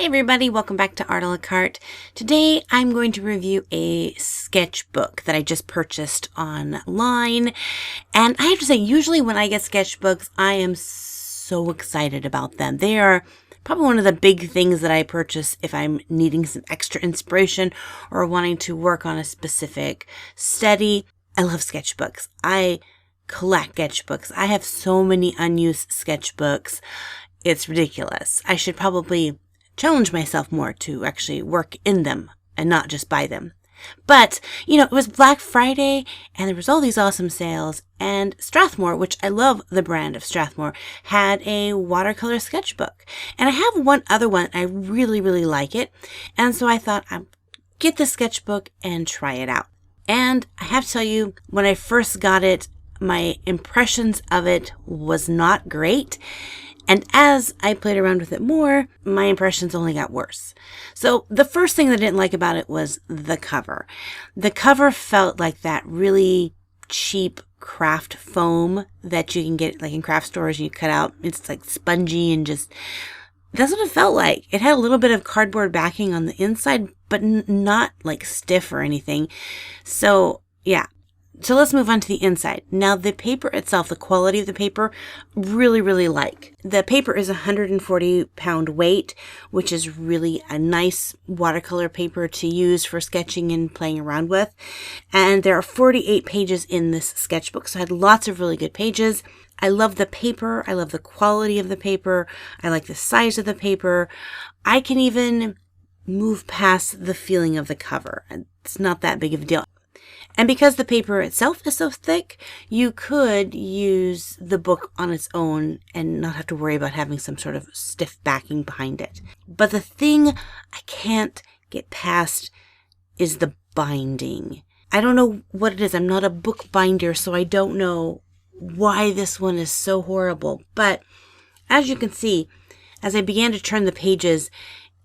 everybody, welcome back to Art a la Carte. Today I'm going to review a sketchbook that I just purchased online. And I have to say, usually when I get sketchbooks, I am so excited about them. They are probably one of the big things that I purchase if I'm needing some extra inspiration or wanting to work on a specific study. I love sketchbooks. I collect sketchbooks. I have so many unused sketchbooks. It's ridiculous. I should probably challenge myself more to actually work in them and not just buy them. But, it was Black Friday and there was all these awesome sales, and Strathmore, which I love the brand of Strathmore, had a watercolor sketchbook. And I have one other one. I really, really like it. And so I thought I'd get the sketchbook and try it out. And I have to tell you, when I first got it, my impressions of it was not great. And as I played around with it more, my impressions only got worse. So the first thing that I didn't like about it was the cover. The cover felt like that really cheap craft foam that you can get like in craft stores. You cut out, it's like spongy and just, that's what it felt like. It had a little bit of cardboard backing on the inside, but not like stiff or anything. So yeah. So let's move on to the inside. Now the paper itself, the quality of the paper, really, really like. The paper is 140 pound weight, which is really a nice watercolor paper to use for sketching and playing around with. And there are 48 pages in this sketchbook, so I had lots of really good pages. I love the paper. I love the quality of the paper. I like the size of the paper. I can even move past the feeling of the cover. It's not that big of a deal. And because the paper itself is so thick, you could use the book on its own and not have to worry about having some sort of stiff backing behind it. But the thing I can't get past is the binding. I don't know what it is. I'm not a book binder, so I don't know why this one is so horrible. But as you can see, as I began to turn the pages,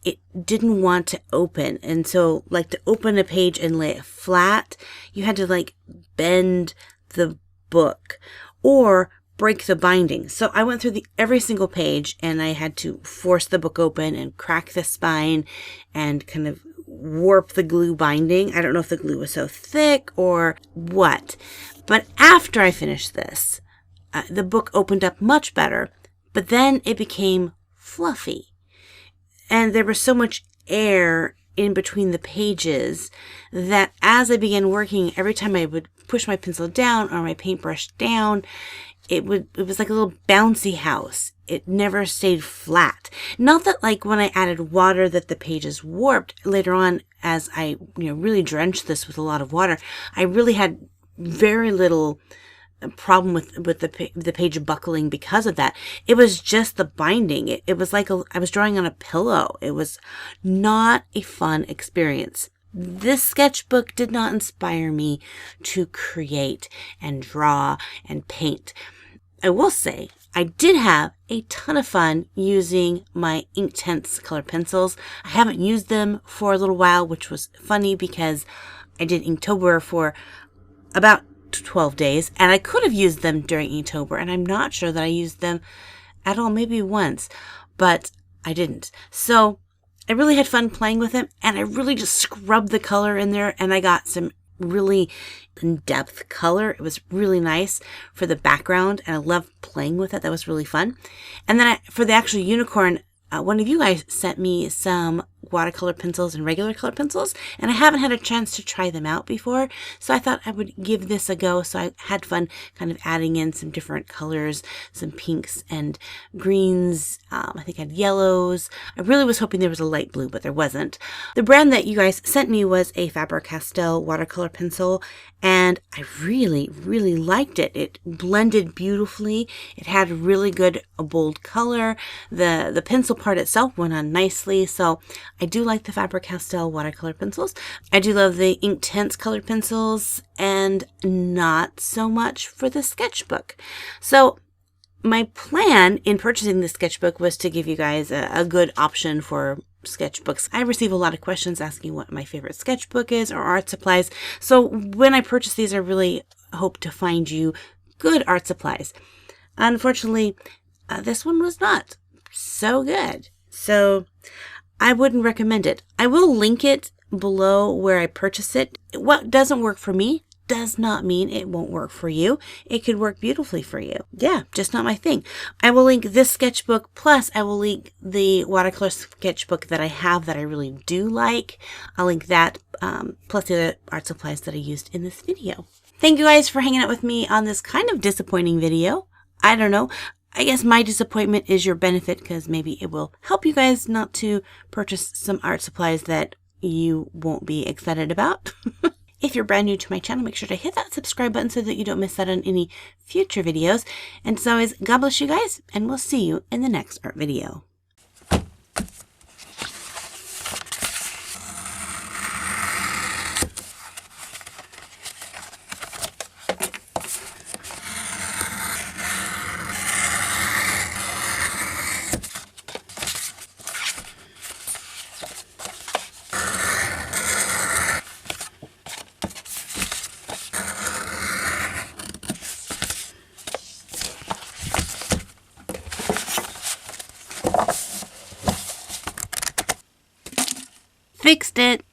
it didn't want to open. And so like to open a page and lay it flat, you had to like bend the book or break the binding. So I went through every single page and I had to force the book open and crack the spine and kind of warp the glue binding. I don't know if the glue was so thick or what. But after I finished this, the book opened up much better, but then it became fluffy. And there was so much air in between the pages that as I began working, every time I would push my pencil down or my paintbrush down, it was like a little bouncy house. It never stayed flat. Not that like when I added water that the pages warped. Later on, as I really drenched this with a lot of water, I really had very little problem with the page buckling because of that. It was just the binding. It was like I was drawing on a pillow. It was not a fun experience. This sketchbook did not inspire me to create and draw and paint. I will say I did have a ton of fun using my Inktense color pencils. I haven't used them for a little while, which was funny because I did Inktober for about 12 days, and I could have used them during Inktober, and I'm not sure that I used them at all, maybe once, but I didn't. So I really had fun playing with them, and I really just scrubbed the color in there, and I got some really in-depth color. It was really nice for the background, and I loved playing with it. That was really fun. And then for the actual unicorn, one of you guys sent me some watercolor pencils and regular color pencils, and I haven't had a chance to try them out before, so I thought I would give this a go. So I had fun kind of adding in some different colors, some pinks and greens. I think I had yellows. I really was hoping there was a light blue, but there wasn't. The brand that you guys sent me was a Faber-Castell watercolor pencil, and I really, really liked it. It blended beautifully. It had really good, bold color. The pencil part itself went on nicely, so I do like the Faber-Castell watercolor pencils. I do love the Inktense colored pencils, and not so much for the sketchbook. So my plan in purchasing the sketchbook was to give you guys a good option for sketchbooks. I receive a lot of questions asking what my favorite sketchbook is or art supplies. So when I purchase these, I really hope to find you good art supplies. Unfortunately, this one was not so good. So I wouldn't recommend it. I will link it below where I purchased it. What doesn't work for me does not mean it won't work for you. It could work beautifully for you. Yeah, just not my thing. I will link this sketchbook, plus I will link the watercolor sketchbook that I have that I really do like. I'll link that, plus the other art supplies that I used in this video. Thank you guys for hanging out with me on this kind of disappointing video. I don't know. I guess my disappointment is your benefit, because maybe it will help you guys not to purchase some art supplies that you won't be excited about. If you're brand new to my channel, make sure to hit that subscribe button so that you don't miss out on any future videos. And as always, God bless you guys, and we'll see you in the next art video. Fixed it.